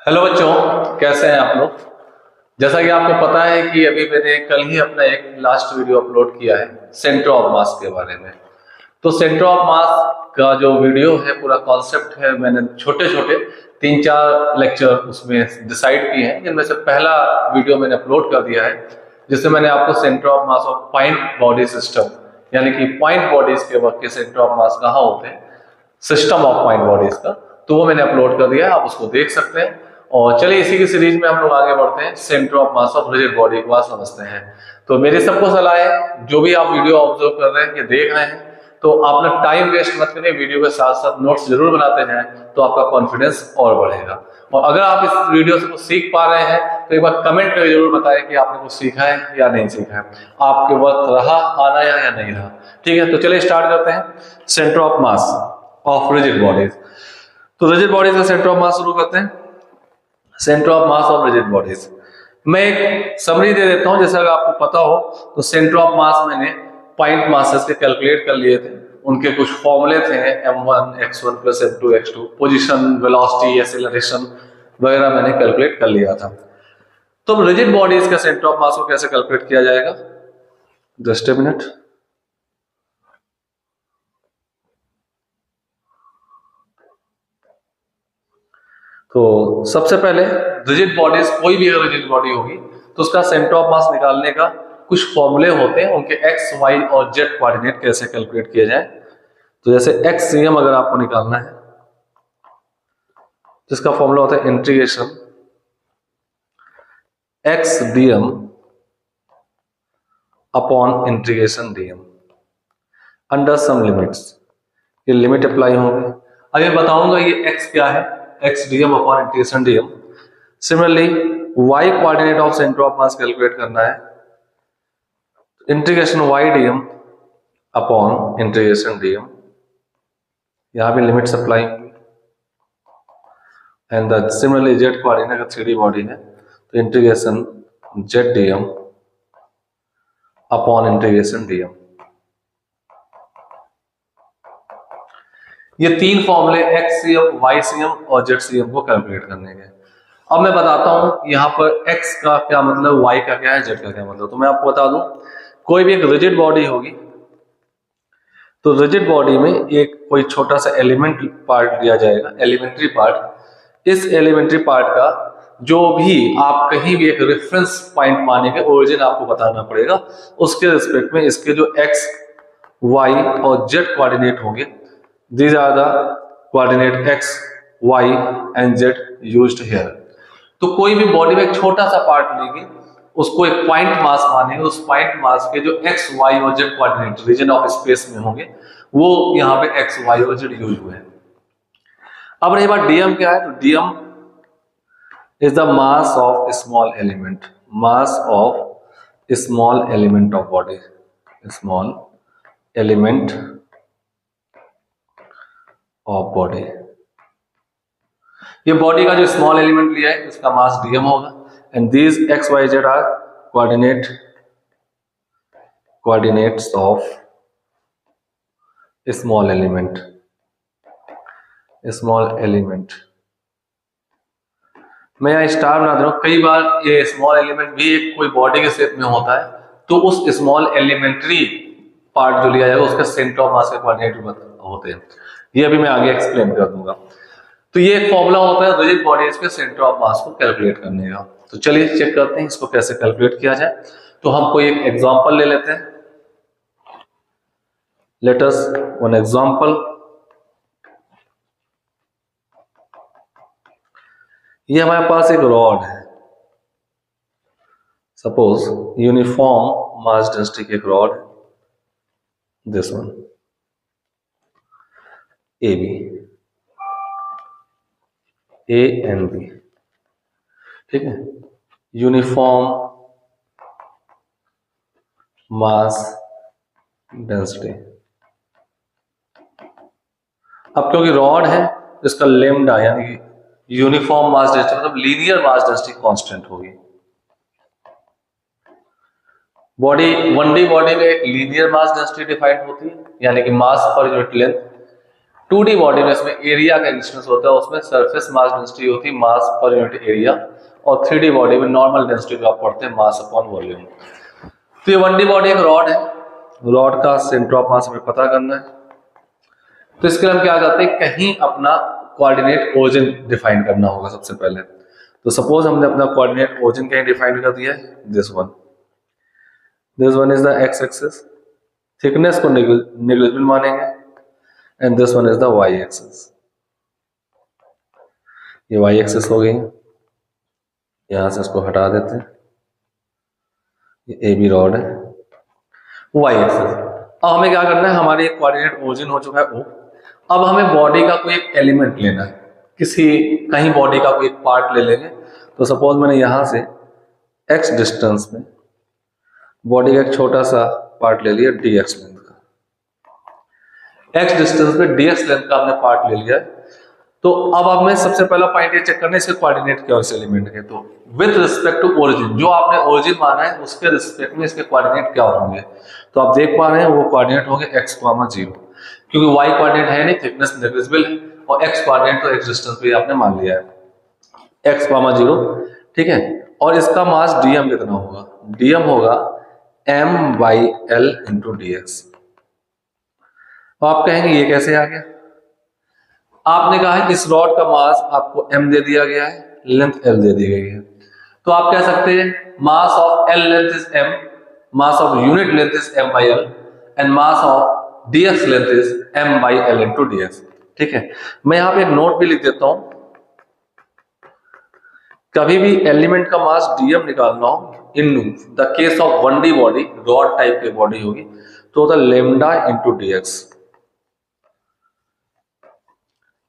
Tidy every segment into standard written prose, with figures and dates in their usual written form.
Hello बच्चों, कैसे हैं आप लोग। जैसा कि आपको पता है कि अभी मैंने कल ही अपना एक लास्ट वीडियो अपलोड किया है सेंटर ऑफ मास के बारे में। तो सेंटर ऑफ मास का जो वीडियो है, पूरा कॉन्सेप्ट है, मैंने छोटे छोटे 3-4 लेक्चर उसमें डिसाइड किए हैं, जिनमें से पहला वीडियो मैंने अपलोड कर दिया है, जिसमें मैंने आपको centre of mass of point body system, यानी कि पॉइंट बॉडीज के वक्त के सेंटर ऑफ मास कहाँ होते हैं, सिस्टम ऑफ पॉइंट बॉडीज का, तो वो मैंने अपलोड कर दिया है, आप उसको देख सकते हैं। और चलिए इसी की सीरीज में हम लोग आगे बढ़ते हैं, centre of mass of rigid body को आज समझते हैं। तो मेरी सबको सलाह है, जो भी आप वीडियो ऑब्जर्व कर रहे हैं या देख रहे हैं, तो आप लोग टाइम वेस्ट मत करें, वीडियो के साथ साथ नोट्स जरूर बनाते जाएं, तो आपका कॉन्फिडेंस और बढ़ेगा। और अगर आप इस वीडियो से कुछ सीख पा रहे हैं तो एक बार कमेंट करके जरूर बताएं कि आपने कुछ सीखा है या नहीं सीखा है, आपके वक्त रहा आना या नहीं रहा। ठीक है, तो चलिए स्टार्ट करते हैं। Centre of mass of rigid bodies. तो रिजिड बॉडीज का सेंटर ऑफ मास शुरू करते हैं। Centre of mass of rigid bodies, मैं एक समरी दे देता हूं, जैसा अगर आपको पता हो तो सेंटर ऑफ मास मैंने पॉइंट मासेस के कैलकुलेट कर लिए थे, उनके कुछ फॉर्मूले थे, m1 x1 plus m2 x2, position, velocity, acceleration वगैरह मैंने कैलकुलेट कर लिया था। तो रिजिड बॉडीज का सेंटर ऑफ मास को कैसे कैलकुलेट किया जाएगा, जस्ट ए मिनट। तो सबसे पहले रिजिड बॉडीज, कोई भी अगर रिजिड बॉडी होगी तो उसका सेंटर ऑफ मास निकालने का कुछ फॉर्मूले होते हैं, उनके एक्स, वाई और जेड कोऑर्डिनेट कैसे कैलकुलेट किए जाए। तो जैसे एक्स सीएम अगर आपको निकालना है, जिसका फॉर्मूला होता है integration x dm upon integration dm under some limits. ये लिमिट अप्लाई होंगे। अब ये बताऊंगा ये एक्स क्या है, x dm upon integration dm. Similarly y coordinate of centre of mass calculate करना है, integration y dm upon integration dm, यहां भी लिमिट्स अप्लाई होंगी। And the similarly z coordinate अगर 3D बॉडी है तो integration z dm upon integration dm. ये तीन फॉर्मूले एक्स सीएम, वाई सीएम और जेड सीएम को कैलकुलेट करने के। अब मैं बताता हूं यहाँ पर एक्स का क्या मतलब, वाई का क्या है, जेड का क्या मतलब। तो मैं आपको बता दूं, कोई भी एक रिजिड बॉडी होगी तो रिजिड बॉडी में एक कोई छोटा सा एलिमेंट पार्ट लिया जाएगा, एलिमेंट्री पार्ट। इस एलिमेंट्री पार्ट का जो भी आप कहीं भी एक रेफरेंस पॉइंट मानेंगे, ओरिजिन आपको बताना पड़ेगा, उसके रिस्पेक्ट में इसके जो एक्स, वाई और जेड कोऑर्डिनेट होंगे, these are the coordinate x, y and z used here। तो कोई भी बॉडी में एक छोटा सा पार्ट लेंगे, उसको एक पॉइंट मास मानेंगे, उस पॉइंट मास के जो x, y और z coordinate region of space में होंगे, वो यहाँ पे x, y और z यूज हुए हैं। अब रही बात डीएम क्या है, तो dm is the mass of small element, mass of small element of body, small element of body. ये बॉडी का जो स्मॉल एलिमेंट लिया है उसका मास डीएम होगा। And these x y z are coordinates of small element, small element. मैं यहाँ star बना दे रहा हूं, कई बार ये स्मॉल एलिमेंट भी एक कोई बॉडी के शेप में होता है, तो उस स्मॉल एलिमेंट्री पार्ट जो लिया जाएगा उसका सेंटर ऑफ मास के कोऑर्डिनेट होते हैं। ये अभी मैं आगे एक्सप्लेन कर दूंगा। तो ये एक फॉर्मूला होता है रिजिड बॉडीज के सेंटर ऑफ मास को कैलकुलेट करने का। तो चलिए चेक करते हैं इसको कैसे कैलकुलेट किया जाए। तो हम कोई एक एग्जांपल ले लेते हैं। Let us one example. ये हमारे पास एक रॉड है, सपोज यूनिफॉर्म मास डेंसिटी की एक rod, this one A B, A and B, ठीक है, यूनिफॉर्म मास डेंसिटी। अब क्योंकि रॉड है, इसका लेमडा यानी कि यूनिफॉर्म मास डेंसिटी मतलब लीनियर मास डेंसिटी कांस्टेंट होगी। बॉडी 1D बॉडी में एक लीनियर मास डेंसिटी डिफाइंड होती है, यानी कि मास per unit length. 2D body में इसमें एरिया का डिस्टेंस होता है, उसमें सरफेस मास डेंसिटी होती है मास पर यूनिट एरिया, और 3D बॉडी में नॉर्मल डेंसिटी को आप पढ़ते हैं मास अपॉन वॉल्यूम। तो ये 1D बॉडी एक रॉड है, रॉड का सेंटर ऑफ मास हमें पता करना है। तो इसके लिए हम क्या करते हैं, कहीं अपना कोऑर्डिनेट ओरिजिन डिफाइन करना होगा सबसे पहले। तो सपोज हमने अपना कोऑर्डिनेट ओरिजिन कहीं डिफाइन कर दिया है, this one is the x axis, thickness को नेग्लिजिबल मानेंगे, and this one is the y axis. ये वाई एक्सिस हो गई, यहां से इसको हटा देते हैं, ये ए बी रॉड है, वाई एक्सिस। अब हमें क्या करना है, हमारे एक कोऑर्डिनेट ओरिजिन हो चुका है ओ, अब हमें बॉडी का कोई एक एलिमेंट लेना है, कहीं बॉडी का कोई एक पार्ट ले लेंगे। तो सपोज मैंने यहां से एक्स डिस्टेंस में बॉडी का एक छोटा सा पार्ट ले लिया dx लेंथ का, एक्स डिस्टेंस में dx लेंथ का हमने पार्ट ले लिया। तो अब हमें सबसे पहला पॉइंट ये चेक करना है इसके कोऑर्डिनेट क्या है इस एलिमेंट के। तो विद रिस्पेक्ट टू ओरिजिन, जो आपने ओरिजिन माना है उसके रिस्पेक्ट में इसके कोऑर्डिनेट क्या होंगे। तो आप देख पा रहे हैं वो कोऑर्डिनेट होंगे x, 0, क्योंकि y कोऑर्डिनेट है नहीं, थिकनेस नेग्लिजिबल है, और x कोऑर्डिनेट तो एक्स डिस्टेंस पे आपने मान लिया है, x, 0, ठीक है। और इसका मास dm कितना होगा, dm होगा m/l इंटू dx। तो आप कहेंगे ये कैसे आ गया, आपने कहा है इस रॉड का मास आपको m दे दिया गया है, लेंथ l दे दी गई है, तो आप कह सकते हैं mass of l length is m, mass of unit length is m/l, and mass of dx length is m/l into dx। ठीक है, मैं यहां पे एक नोट भी लिख देता हूं, कभी भी एलिमेंट का मास dm निकालना हो in the case of 1D body, rod type की बॉडी होगी, तो होता लेमडा इंटू dx।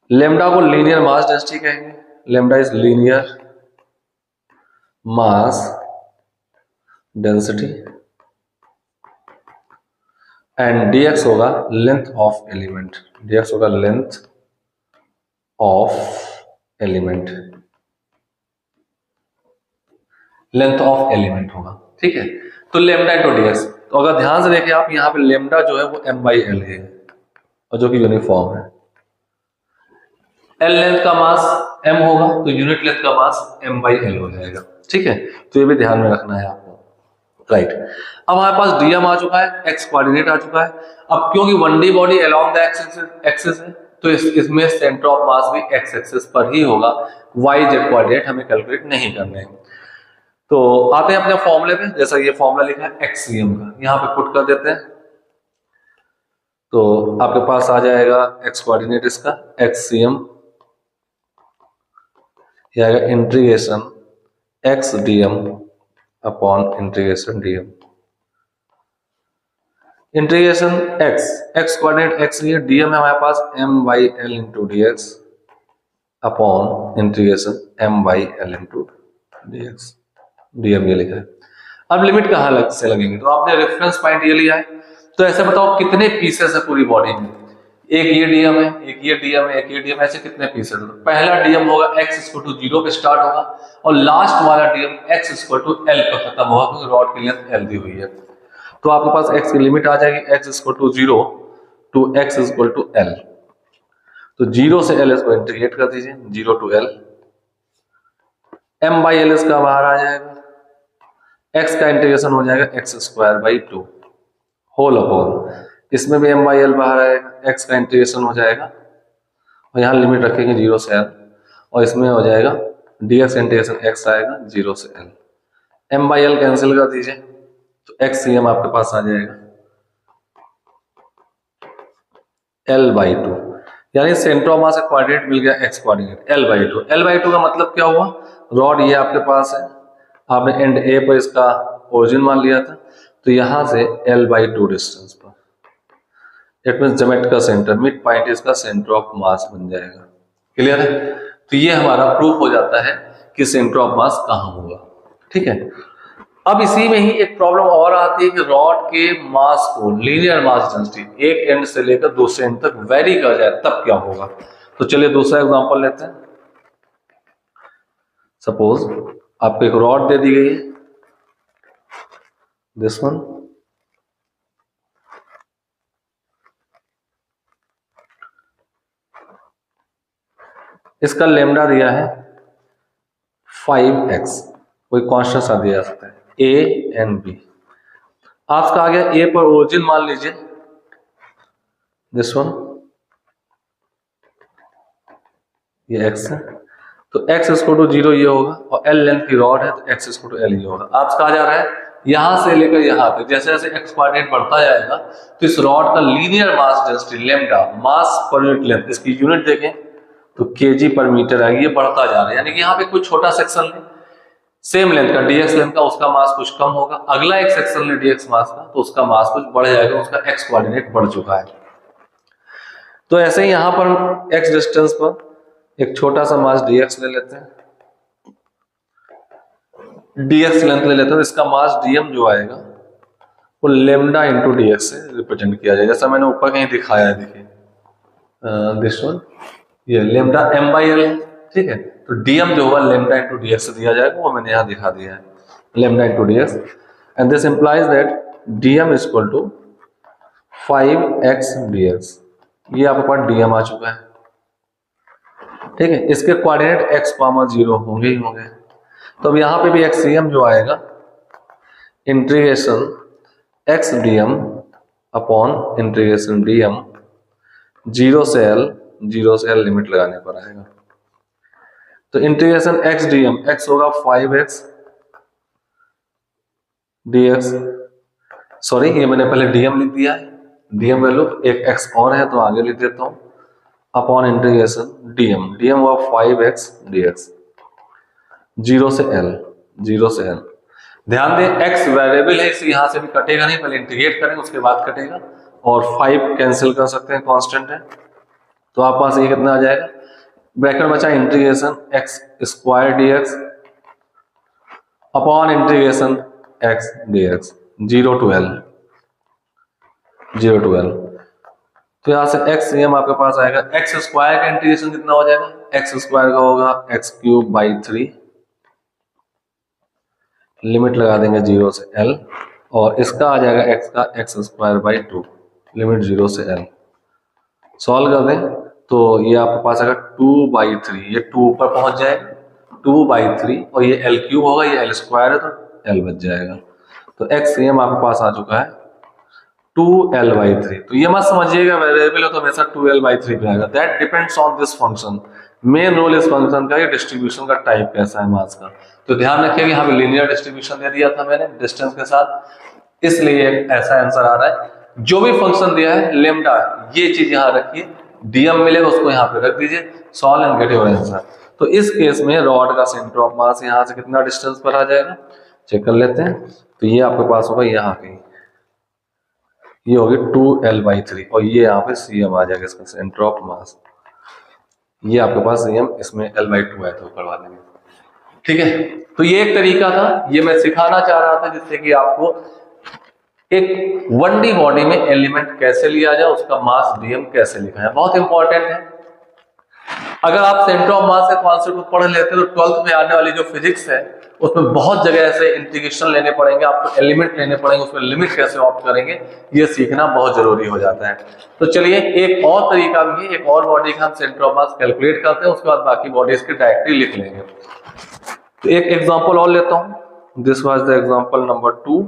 लेमडा को लीनियर मास डेंसिटी कहेंगे, lambda is linear mass density, and dx होगा लेंथ ऑफ एलिमेंट, dx होगा length of element, length of element होगा। ठीक है, तो लेमडा इंटू dx। तो अगर ध्यान से देखें आप, यहाँ पे लेमडा जो है वो m/l है, और जो कि यूनिफॉर्म है। एल लेंथ का मास m होगा, तो यूनिट लेंथ का मास m/l हो जाएगा। ठीक है, तो ये भी ध्यान में रखना है आपको, राइट। अब हमारे पास dm आ चुका है, x कोऑर्डिनेट आ चुका है। अब क्योंकि 1D body along the axis है, तो इसमें सेंटर ऑफ मास भी x एक्सिस पर ही होगा, y z कोऑर्डिनेट हमें कैलकुलेट नहीं करने हैं। तो आते हैं अपने फॉर्मूले पे, जैसा ये फॉर्मूला लिखा है एक्ससीएम का, यहाँ पे पुट कर देते हैं। तो आपके पास आ जाएगा x कोऑर्डिनेट इसका एक्ससीएम, यह आएगा integration x dm upon integration dm, integration x coordinate x है, dm है हमारे पास m/l into dx upon integration m/l into dx, dm ये लिखा है। अब लिमिट कहाँ से लगेंगे, तो आपने रेफरेंस पॉइंट ये लिया है, तो ऐसे बताओ कितने पीसेस है पूरी बॉडी में, एक ये डीएम है, एक ये डीएम है, एक ये डीएम, ऐसे कितने पीसेस है। तो पहला डीएम होगा x = 0 पे स्टार्ट होगा, और लास्ट वाला डीएम x = l पे खत्म होगा, क्योंकि रॉड की लेंथ l दी हुई है। तो आपके पास x की लिमिट आ जाएगी x = 0 टू x = l। तो 0 से l इसको इंटीग्रेट कर दीजिए, 0 to l, m/l इसका बाहर आ जाएगा, x का इंटीग्रेशन हो जाएगा x² 2 होल अपॉन, इसमें भी m/l बाहर आएगा, x का इंटीग्रेशन हो जाएगा, और यहाँ लिमिट रखेंगे 0 से l, और इसमें हो जाएगा dx इंटीग्रेशन x आएगा 0 से l, m/l कैंसिल कर दीजिए, तो xcm आपके पास आ जाएगा l/2, यानी सेंटर ऑफ मास का कोऑर्डिनेट मिल गया x कोऑर्डिनेट l/2। l/2 का मतलब क्या हुआ, रॉड ये आपके पास है, आपने एंड ए पर इसका ओरिजिन मान लिया था, तो यहां से l/2 डिस्टेंस पर इट मींस ज्योमेट्री का सेंटर, मिड पॉइंट इसका सेंटर ऑफ मास बन जाएगा। क्लियर है, तो ये हमारा प्रूफ हो जाता है कि सेंटर ऑफ मास कहां होगा। ठीक है, अब इसी में ही एक प्रॉब्लम और आती है कि रॉड के मास को लीनियर मास डेंसिटी एक एंड से लेकर दूसरे एंड तक वेरी कर जाए, तब क्या होगा। तो चलिए दूसरा एग्जांपल लेते हैं। सपोज आपको एक रॉड दे दी गई है, दिस वन, इसका लेमडा दिया है 5x, कोई कांस्टेंट सा दिया जा सकता है, ए एंड बी। आपका आ गया ए पर ओरिजिन मान लीजिए दिस वन, ये x है, तो x इक्वल टू 0 ये होगा, और l लेंथ की रॉड है तो x इक्वल टू l ये होगा। आपसे कहा जा रहा है यहां से लेकर यहां तक जैसे जैसे x कोऑर्डिनेट बढ़ता जाएगा तो इस रॉड का लीनियर मास डेंसिटी लेमडा, मास पर यूनिट लेंथ, इसकी यूनिट देखें तो kg पर मीटर आएगी, ये बढ़ता जा रहा है। यानी कि यहाँ पे कुछ छोटा सेक्शन है सेम लेंथ का, dx लेंथ का, उसका मास कुछ कम होगा, अगला एक सेक्शन है dx मास का तो उसका मास कुछ बढ़ जाएगा, उसका x कोऑर्डिनेट बढ़ चुका है। तो ऐसे ही यहां पर x डिस्टेंस पर एक छोटा सा मास dx ले लेते हैं, dx लेंथ ले लेते हैं, इसका मास dm जो आएगा वो लेमडा इंटू dx से रिप्रेजेंट किया जाएगा, जैसा मैंने ऊपर कहीं दिखाया है, देखिए दिस वन, ये लेमडा m/l है, ठीक है। तो dm जो होगा लेमडा इंटू dx से दिया जाएगा, वो मैंने यहाँ दिखा दिया है, lambda into dx, and this implies that dm is equal to 5x dx। ये आपके पास dm आ चुका है, ठीक है। इसके कोऑर्डिनेट x, 0 होंगे ही होंगे, तो अब यहाँ पे भी xcm जो आएगा integration x dm upon integration dm 0 से l लिमिट लगाने पर आएगा। तो इंटीग्रेशन x dm, x होगा 5x dx, सॉरी ये मैंने पहले dm लिख दिया है, dm वैल्यू एक x और है तो आगे लिख देता हूं, अपॉन इंटीग्रेशन dm हुआ 5x dx 0 से l। ध्यान दें x वेरिएबल है, इसे यहां से भी कटेगा नहीं, पहले इंटीग्रेट करेंगे उसके बाद कटेगा, और 5 कैंसिल कर सकते हैं, कांस्टेंट है, तो आप पास ये कितना आ जाएगा, ब्रैकेट बचा integration x square dx upon integration x dx 0 to l। तो यहां से xcm आपके पास आएगा, x स्क्वायर का इंटीग्रेशन कितना हो जाएगा, x स्क्वायर का होगा x³ 3, लिमिट लगा देंगे 0 से l, और इसका आ जाएगा x का x² 2, लिमिट 0 से l। सॉल्व कर दें तो ये आपके पास आएगा 2/3, ये 2 ऊपर पहुंच जाएगा 2/3, और ये l³ होगा, ये l² है तो l बच जाएगा। तो xcm आपके पास आ चुका है 2l/3। तो ये मत समझिएगा वेरिएबल है तो हमेशा 2l/3 पे आएगा, that depends on this function. Main role इस फंक्शन का ये डिस्ट्रीब्यूशन का टाइप कैसा है मास का। तो ध्यान रखिए कि यहाँ पे लीनियर डिस्ट्रीब्यूशन दे दिया था मैंने डिस्टेंस के साथ, इसलिए ऐसा आंसर आ रहा है। जो भी फंक्शन दिया है लेमडा, ये चीज यहाँ रखिए, डीएम मिलेगा उसको यहाँ पे रख दीजिए, solve and get your answer. तो इस केस में रॉड का सेंटर ऑफ मास यहाँ से कितना डिस्टेंस पर आ जाएगा, चेक कर लेते हैं। तो ये आपके पास होगा यहाँ कहीं, ये होगी 2l/3, और ये यहाँ पे cm आ जाएगा इसका सेंटर ऑफ मास, ये आपके पास cm, इसमें l/2 है तो करवा देंगे, ठीक है। तो ये एक तरीका था, ये मैं सिखाना चाह रहा था जिससे कि आपको एक 1D बॉडी में एलिमेंट कैसे लिया जाए, उसका मास dm कैसे लिखा है, बहुत इंपॉर्टेंट है। अगर आप सेंटर ऑफ मास के कॉन्सेप्ट को पढ़ लेते हैं तो 12th में आने वाली जो फिजिक्स है उसमें बहुत जगह ऐसे इंटीग्रेशन लेने पड़ेंगे, आपको एलिमेंट लेने पड़ेंगे, उसमें लिमिट कैसे ऑप्ट करेंगे ये सीखना बहुत जरूरी हो जाता है। तो चलिए एक और तरीका भी है, एक और बॉडी का हम सेंटर ऑफ मास कैलकुलेट करते हैं, उसके बाद बाकी बॉडीज के डायरेक्टली लिख लेंगे। तो एक एग्जांपल और लेता हूं, this was the example number 2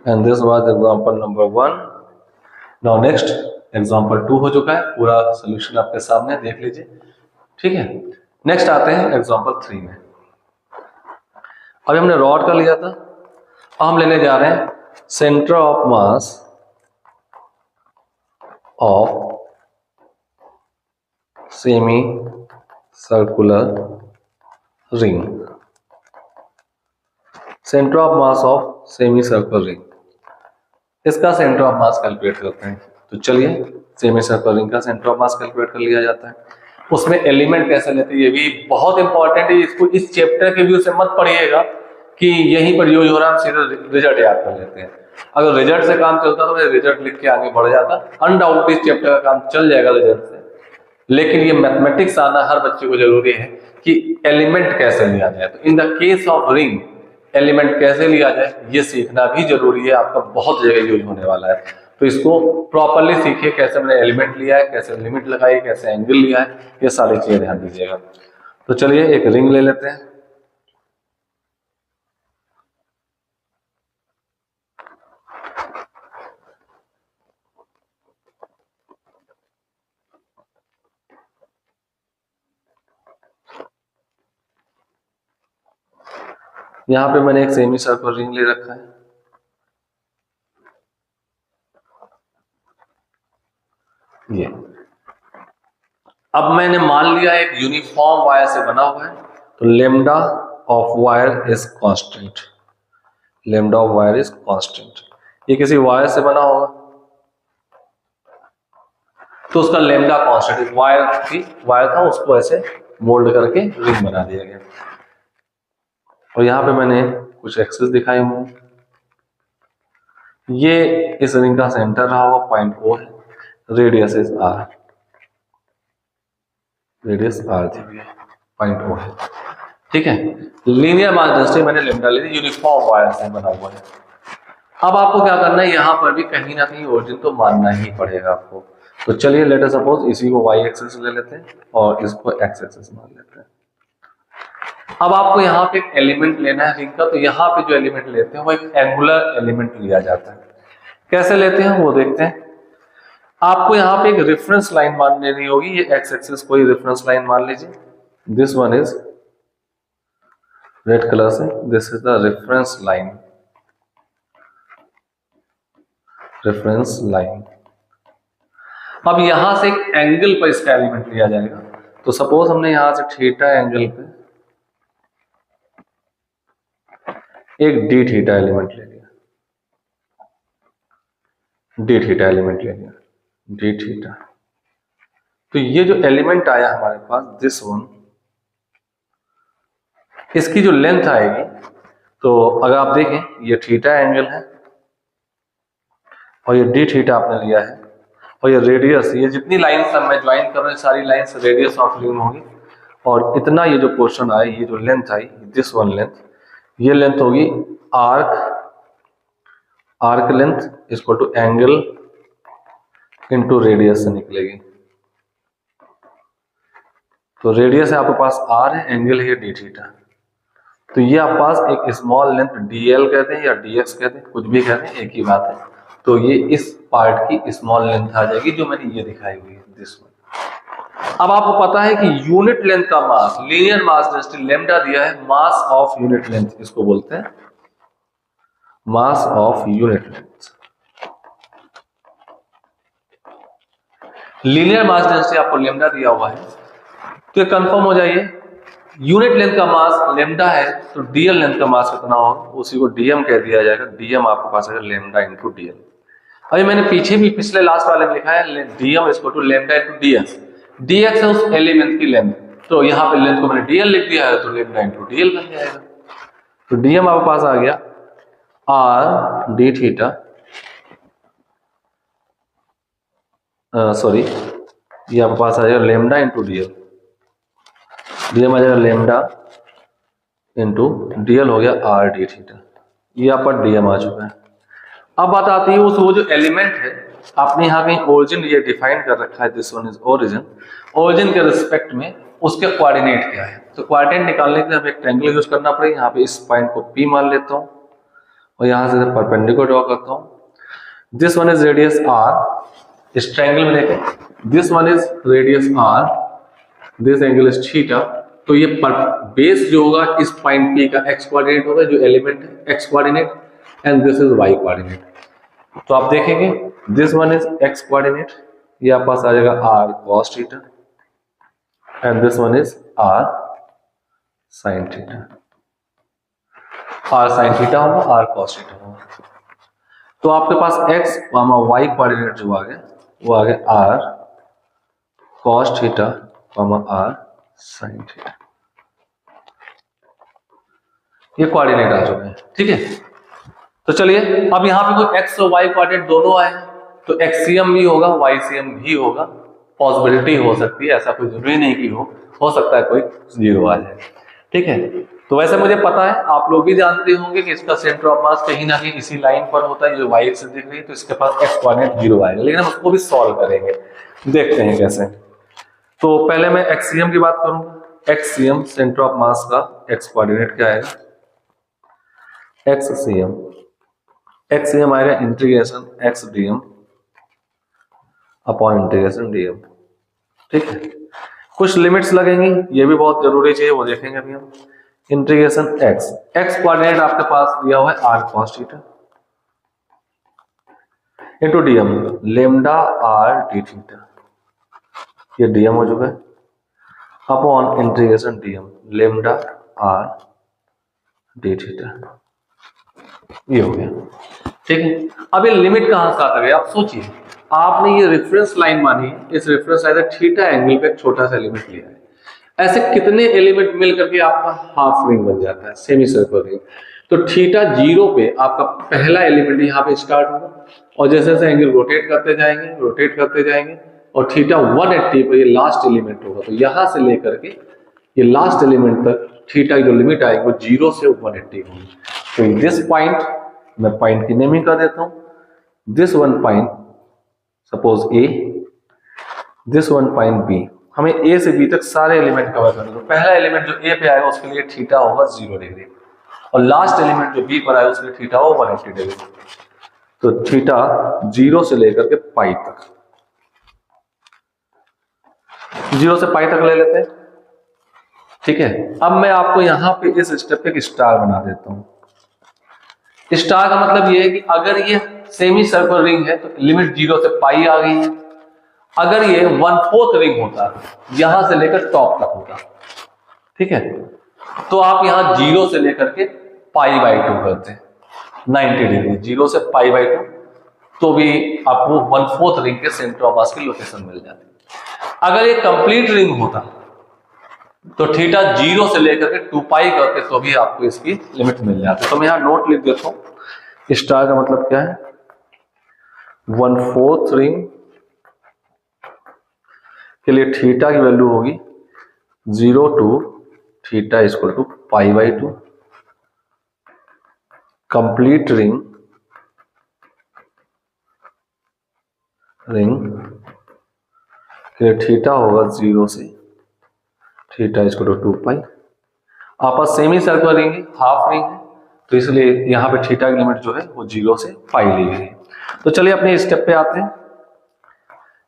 and this was the example number 1। Now next example 2 हो चुका है, पूरा सॉल्यूशन आपके सामने देख लीजिए, ठीक है। नेक्स्ट आते हैं एग्जांपल 3 में। अभी हमने रॉड का लिया था, अब हम लेने जा रहे हैं centre of mass of semi circular ring, centre of mass of semi circular ring, इसका सेंटर ऑफ मास कैलकुलेट करते हैं। तो चलिए सेमी सर्कुलर रिंग का सेंटर ऑफ मास कैलकुलेट कर लिया जाता है। उसमें एलिमेंट कैसे लेते हैं ये भी बहुत इंपॉर्टेंट है, इसको इस चैप्टर के व्यू से मत पढ़िएगा कि यहीं पर यूज हो रहा है, हम सीधे रिजल्ट याद कर लेते हैं। अगर रिजल्ट से काम चलता तो मैं रिजल्ट लिख के आगे बढ़ जाता, अनडाउटली इस चैप्टर का काम चल जाएगा रिजल्ट से, लेकिन ये मैथमेटिक्स आना हर बच्चे को जरूरी है कि एलिमेंट कैसे लिया जाए। तो in the case of ring element कैसे लिया जाए ये सीखना भी जरूरी है, आपका बहुत जगह यूज होने वाला है। तो इसको प्रॉपरली सीखिए, कैसे मैंने एलिमेंट लिया है, कैसे लिमिट लगाई, कैसे एंगल लिया है, ये सारी चीजें ध्यान दीजिएगा। तो चलिए एक रिंग ले लेते हैं। यहां पे मैंने एक सेमी सर्कल रिंग ले रखा है। ये अब मैंने मान लिया एक यूनिफॉर्म वायर से बना हुआ है, तो lambda of wire is constant. Lambda of wire is constant. ये किसी वायर से बना होगा तो उसका लेमडा कांस्टेंट, वायर था उसको ऐसे मोल्ड करके रिंग बना दिया गया। और यहां पे मैंने कुछ एक्सेस दिखाए हुए हैं। ये इस रिंग का सेंटर रहा हुआ पॉइंट O है, radius is R, radius R दी हुई है, पॉइंट O है, ठीक है। लीनियर मास डेंसिटी मैंने लेमडा ले ली, यूनिफॉर्म वायर से बना हुआ है। अब आपको क्या करना है, यहां पर भी कहीं ना कहीं ओरिजिन तो मानना ही पड़ेगा आपको। तो चलिए लेट अस सपोज इसी को y एक्सिस ले लेते हैं और इसको x एक्सिस मान लेते हैं। अब आपको यहाँ पे एक एलिमेंट लेना है रिंग का, तो यहाँ पे जो एलिमेंट लेते हैं वो एक एंगुलर एलिमेंट लिया जाता है। कैसे लेते हैं वो देखते हैं। आपको यहाँ पे एक रेफरेंस लाइन मान लेनी होगी, ये x एक्सिस कोई रेफरेंस लाइन मान लीजिए। This one is red colour से, this is the reference line, reference line. अब यहां से एक एंगल पर इसका एलिमेंट लिया जाएगा। तो सपोज हमने यहां से थीटा एंगल पे एक डी थीटा एलिमेंट ले लिया, डी थीटा एलिमेंट ले लिया, डी थीटा। तो ये जो एलिमेंट आया हमारे पास, दिस वन, इसकी जो लेंथ आएगी, तो अगर आप देखें ये थीटा एंगल है और ये डी थीटा आपने लिया है, और ये रेडियस, ये जितनी लाइन सब मैं ज्वाइन कर रहा हूं सारी लाइन रेडियस ऑफ रिंग होगी। और इतना ये जो पोर्शन आए, ये जो लेंथ आई, दिस वन लेंथ, ये लेंथ होगी arc length equal to angle into radius से निकलेगी। तो रेडियस है आपके पास r है, एंगल है डी थीटा। तो ये आपके पास एक स्मॉल लेंथ dl कहते हैं या dx कहते हैं, कुछ भी कहते हैं, एक ही बात है। तो ये इस पार्ट की स्मॉल लेंथ आ जाएगी जो मैंने ये दिखाई हुई है, दिस वन। अब आपको पता है कि यूनिट लेंथ का मास, लीनियर मास डेंसिटी लेमडा दिया है, मास ऑफ यूनिट लेंथ इसको बोलते हैं, mass of unit length. Linear mass density आपको लेमडा दिया हुआ है, तो ये कंफर्म हो जाइए, यूनिट लेंथ का मास लेमडा है तो डीएल लेंथ का मास कितना होगा, उसी को डीएम कह दिया जाएगा। डीएम आपके पास है लेमडा इंटू डीएल। अभी मैंने पीछे भी पिछले लास्ट वाले में लिखा है dm equal to lambda into dx. Dx है उस एलिमेंट की लेंथ, तो यहाँ पे लेंथ को मैंने डीएल लिख दिया है, तो लेमडा इंटू डीएल बन जाएगा। तो डीएम आपके पास आ गया आर डी थीटा, सॉरी ये आपके पास आ जाएगा लेमडा इंटू डीएल, डीएम आ जाएगा लेमडा इंटू डीएल हो गया आर डी थीटा। ये आप पर डीएम आ चुका है। अब बात आती है उस वो जो एलिमेंट है, आपने यहाँ कहीं ओरिजिन ये डिफाइन कर रखा है, this one is origin. Origin के रिस्पेक्ट में उसके कोऑर्डिनेट क्या है, तो कोऑर्डिनेट निकालने के लिए हमें एक ट्रायंगल यूज करना पड़ेगा। यहाँ पे इस पॉइंट को P मान लेता हूँ और यहाँ से परपेंडिकुलर ड्रॉ करता हूँ। This one is radius R, इस ट्रायंगल में देखें, this one is radius R, this angle is theta. तो ये बेस जो होगा इस पॉइंट P का x कोऑर्डिनेट होगा, जो एलिमेंट है x coordinate, and this is y coordinate. तो आप देखेंगे this one is x coordinate, ये आपके पास आ जाएगा r cos theta, and this one is r sin theta. r sin theta होगा, r cos थीटा होगा। तो आपके पास x y कोऑर्डिनेट जो आ गया वो आ गया r cos theta r sin theta. ये कोऑर्डिनेट आ चुके हैं, ठीक है। तो चलिए अब यहाँ पे कोई x और y कोऑर्डिनेट दोनों आए, तो एक्सियम भी होगा ycm भी होगा, पॉसिबिलिटी हो सकती है, ऐसा कोई जरूरी नहीं कि हो सकता है कोई जीरो आ जाए, ठीक है। तो वैसे मुझे पता है, आप लोग भी जानते होंगे कि इसका सेंटर ऑफ मास कहीं ना कहीं इसी लाइन पर होता है जो वाई एक्सिस दिख रही है, तो इसके पास एक्स कोऑर्डिनेट 0 आएगा, लेकिन हम उसको भी सॉल्व करेंगे, देखते हैं कैसे। तो पहले मैं एक्सियम की बात करूंगा। एक्सियम सेंटर ऑफ मास का एक्स कोऑर्डिनेट क्या आएगा, एक्सियम, एक्सियम आएगा integration x dm upon integration DM. ठीक है, कुछ लिमिट्स लगेंगी, ये भी बहुत जरूरी चाहिए, वो देखेंगे अभी हम। इंटीग्रेशन एक्स, एक्स कोऑर्डिनेट आपके पास दिया हुआ है r cos theta into dm lambda r d theta, ये डीएम हो चुका है, upon integration dm lambda r d theta, ये हो गया। ठीक है, अब ये लिमिट कहां से आता है, आप सोचिए, आपने ये रेफरेंस लाइन मानी है, इस रेफरेंस लाइन से थीटा एंगल पे एक छोटा सा एलिमेंट लिया है, ऐसे कितने एलिमेंट मिल करके आपका हाफ रिंग बन जाता है, सेमी सर्कल रिंग। तो थीटा 0 पे आपका पहला एलिमेंट यहाँ पे स्टार्ट होगा, और जैसे जैसे एंगल रोटेट करते जाएंगे और थीटा 180 पे ये लास्ट एलिमेंट होगा, तो यहां से लेकर के ये लास्ट एलिमेंट तक थीटा की जो लिमिट आएगी वो 0 से 180 होगी। तो दिस पॉइंट, मैं पॉइंट की नेमिंग कर देता हूं, this one point suppose A, this one point B, हमें ए से बी तक सारे एलिमेंट कवर करना है। तो पहला एलिमेंट जो ए पे आएगा उसके लिए थीटा होगा 0 डिग्री, और लास्ट एलिमेंट जो बी पर आएगा उसके लिए थीटा होगा 180 डिग्री। तो थीटा 0 से लेकर के पाई तक, 0 से पाई तक ले लेते हैं। ठीक है, अब मैं आपको यहां पे इस स्टेप पे एक स्टार बना देता हूं। स्टार का मतलब ये है कि अगर ये सेमी सर्कल रिंग है तो लिमिट 0 से पाई आ गई है, अगर ये 1/4 रिंग होता यहां से लेकर टॉप तक होता, ठीक है, तो आप यहां 0 से लेकर के π/2 करते 90 डिग्री, 0 से π/2, तो भी आपको 1/4 रिंग के सेंटर ऑफ मास की लोकेशन मिल जाती। अगर ये कंप्लीट रिंग होता तो थीटा 0 से लेकर के 2π करते तो भी आपको इसकी लिमिट मिल जाती। तो मैं यहां नोट लिख देता हूं, स्टार का मतलब क्या है, 1/4 रिंग के लिए थीटा की वैल्यू होगी 0 to theta equal to π/2, complete ring के लिए थीटा होगा 0 से थीटा इक्वल टू 2π। आपस सेमी सर्कुलर रिंग है, हाफ रिंग है, तो इसलिए यहां पे थीटा की लिमिट जो है वो 0 से π ली गई है। तो चलिए अपने स्टेप पे आते हैं,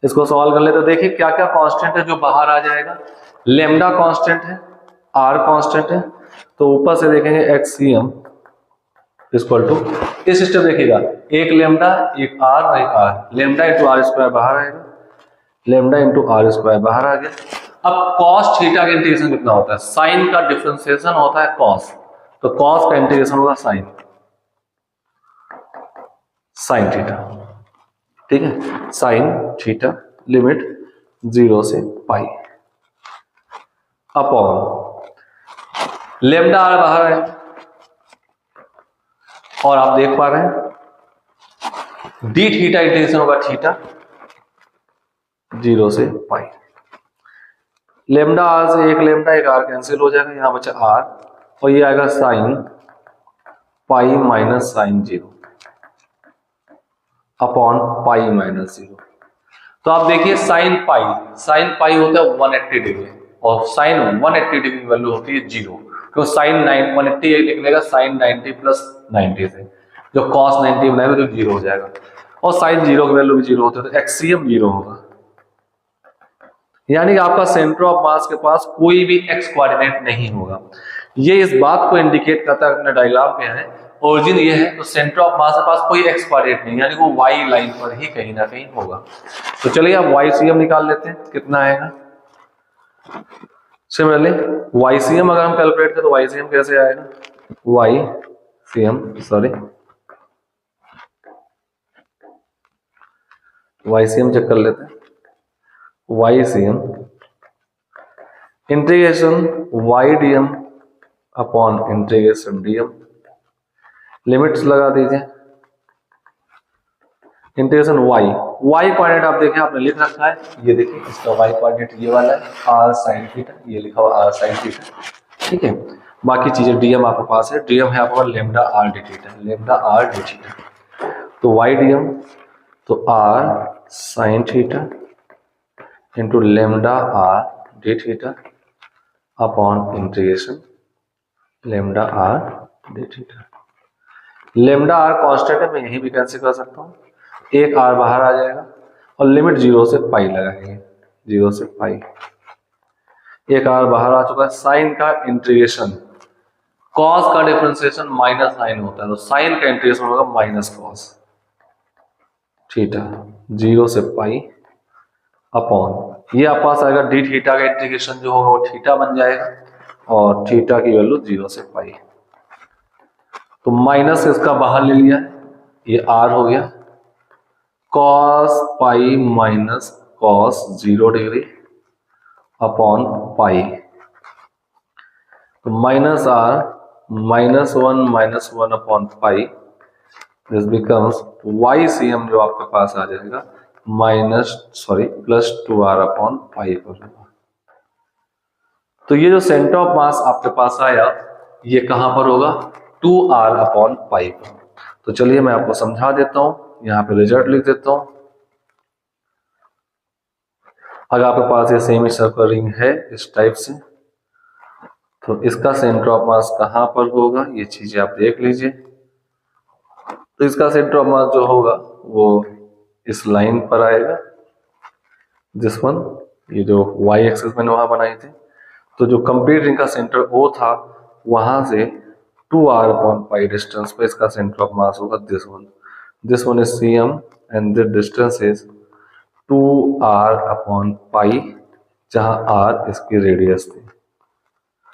इसको सॉल्व कर ले। तो देखिए क्या क्या कांस्टेंट है जो बाहर आ जाएगा, लेमडा कांस्टेंट है, आर कांस्टेंट है, तो ऊपर से देखेंगे एक्सियम इक्वल टू, इस स्टेप देखिएगा, एक लेमडा एक आर और एक r, lambda into r square बाहर आएगा, लेमडा इंटू आर स्क्वायर बाहर आ गया। अब कॉस थीटा का इंटीग्रेशन कितना होता है, साइन का डिफरेंशिएशन होता है कॉस, तो कॉस का इंटीग्रेशन होगा साइन थीटा। ठीक है, साइन थीटा लिमिट 0 से π अपॉन लेमडा आर बाहर है, और आप देख पा रहे हैं डी थीटा इंटीग्रेशन होगा थीटा 0 से π। लेमडा आर से एक लेमडा एक आर कैंसिल हो जाएगा, यहां बचा आर, और ये आएगा sine π minus sine 0 upon π minus 0। तो आप देखिए साइन पाई होता है 180 डिग्री, और साइन 180 डिग्री की वैल्यू होती है 0, तो साइन 180 लिख लेगा साइन 90 प्लस 90 से, जो कॉस 90 बनाएगा तो 0 हो जाएगा, और साइन 0 की वैल्यू भी 0 होती है, तो एक्सियम 0 होगा। यानी कि आपका सेंटर ऑफ मास के पास कोई भी एक्स कोऑर्डिनेट नहीं होगा। ये इस बात को इंडिकेट करता है, अपने डायग्राम में है, ओरिजिन ये है, तो सेंटर ऑफ मास के पास कोई एक्स कोऑर्डिनेट नहीं, यानी वो वाई लाइन पर ही कहीं ना कहीं होगा। तो चलिए आप YCM निकाल लेते हैं, कितना आएगा। सिमिलरली YCM अगर हम कैलकुलेट करें तो YCM कैसे आएगा, YCM चेक कर लेते हैं। YCM integration YDM upon integration DM, limits लगा दीजिए। इंटीग्रेशन y कोऑर्डिनेट आप देखिए आपने लिख रखा है, ये देखिए इसका y कोऑर्डिनेट ये वाला है r sin थीटा, ये लिखा हुआ r sin थीटा, ठीक है, बाकी चीजें डीएम आपके पास है, डीएम है आपका lambda r d theta, lambda r d theta. तो वाई डीएम तो r sine theta into lambda r d theta upon integration lambda r d theta. Lambda r constant है, मैं यही भी कैंसिल कर सकता हूँ, एक आर बाहर आ जाएगा और लिमिट 0 से पाई लगाएंगे, 0 से पाई, एक आर बाहर आ चुका है। साइन का इंटीग्रेशन, कॉस का डिफरेंशिएशन माइनस साइन होता है, तो साइन का इंटीग्रेशन होगा माइनस कॉस थीटा 0 से पाई अपॉन ये आप पास आएगा डी थीटा का इंटीग्रेशन जो होगा वो थीटा बन जाएगा और थीटा की वैल्यू 0 से पाई। तो माइनस इसका बाहर ले लिया है, ये आर हो गया, cos pi minus cos 0 degree upon pi, तो minus R minus one upon pi, this becomes Y C M जो आपके पास आ जाएगा प्लस 2r अपॉन पाई हो जाएगा। तो ये जो सेंटर ऑफ मास आपके पास आया ये कहां पर होगा, 2r अपॉन पाई पर। तो चलिए मैं आपको समझा देता हूं, यहां पे रिजल्ट लिख देता हूं। अगर आपके पास ये सेमी सर्कुलर रिंग है इस टाइप से, तो इसका सेंटर ऑफ मास कहां पर होगा, ये चीजें आप देख लीजिए। तो इसका सेंटर ऑफ मास जो होगा वो इस लाइन पर आएगा, दिस वन, ये जो वाई एक्सिस मैंने वहां बनाई थी। तो जो कंप्लीट रिंग का सेंटर ओ था वहां से 2r अपॉन पाई डिस्टेंस पे इसका सेंटर ऑफ मास होगा this one is CM and this distance is 2r upon pi, जहां r इसकी रेडियस थी,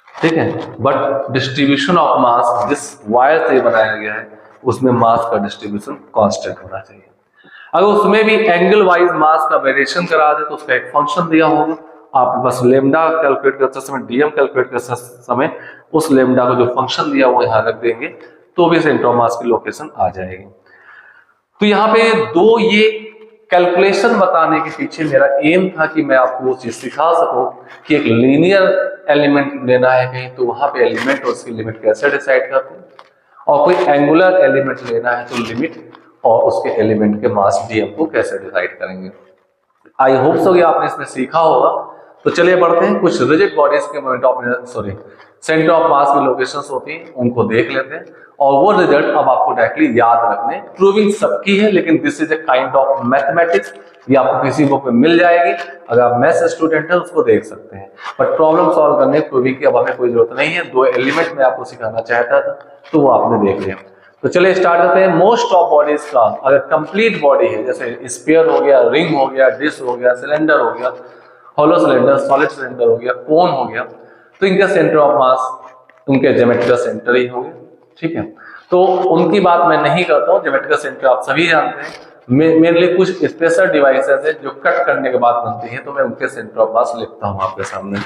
ठीक है। बट डिस्ट्रीब्यूशन ऑफ मास जिस वायर से बनाया गया है उसमें मास का डिस्ट्रीब्यूशन कांस्टेंट होना चाहिए। अगर उसमें भी एंगल वाइज मास का वेरिएशन करा दे तो उसका एक फंक्शन दिया होगा, आप बस लेमडा कैलकुलेट करते समय, डीएम कैलकुलेट करते समय उस लेमडा को जो फंक्शन दिया वो यहां रख देंगे तो भी सेंटर ऑफ मास की लोकेशन आ जाएगी। तो यहाँ पे दो ये कैलकुलेशन बताने के पीछे मेरा एम था कि मैं आपको वो चीज सिखा सकूं कि एक लीनियर एलिमेंट लेना है कहीं तो वहां पे एलिमेंट और उसकी लिमिट कैसे डिसाइड करते हैं, और कोई एंगुलर एलिमेंट लेना है तो लिमिट और उसके एलिमेंट के मास डीएम को कैसे डिसाइड करेंगे। आई होप सो कि आपने इसमें सीखा होगा। तो चलिए बढ़ते हैं, कुछ रिजिड बॉडीज के मोमेंट ऑफ सेंटर ऑफ मास की लोकेशंस होती हैं उनको देख लेते हैं, और वो रिजल्ट अब आपको डायरेक्टली याद रखने, प्रूविंग सबकी है लेकिन this is a kind of mathematics, ये आपको किसी बुक में मिल जाएगी, अगर आप मैथ्स स्टूडेंट हैं उसको देख सकते हैं। बट प्रॉब्लम सॉल्व करने प्रूविंग की अब हमें कोई जरूरत नहीं है, दो एलिमेंट में आपको सिखाना चाहता था तो वो आपने देख लिया। तो चलिए स्टार्ट करते हैं। मोस्ट ऑफ बॉडीज का अगर कंप्लीट बॉडी है, जैसे स्फीयर हो गया, रिंग हो गया, डिस्क हो गया, सिलेंडर हो गया, हॉलो सिलेंडर, सॉलिड सिलेंडर हो गया, कोन हो गया, तो इनका सेंटर ऑफ मास उनके ज्योमेट्रिकल सेंटर ही होंगे, ठीक है। तो उनकी बात मैं नहीं करता हूँ, ज्योमेट्रिकल सेंटर आप सभी जानते हैं। मेरे लिए कुछ स्पेशल डिवाइसेस है जो कट करने के बाद बनती है, तो मैं उनके सेंटर ऑफ मास लिखता हूँ आपके सामने।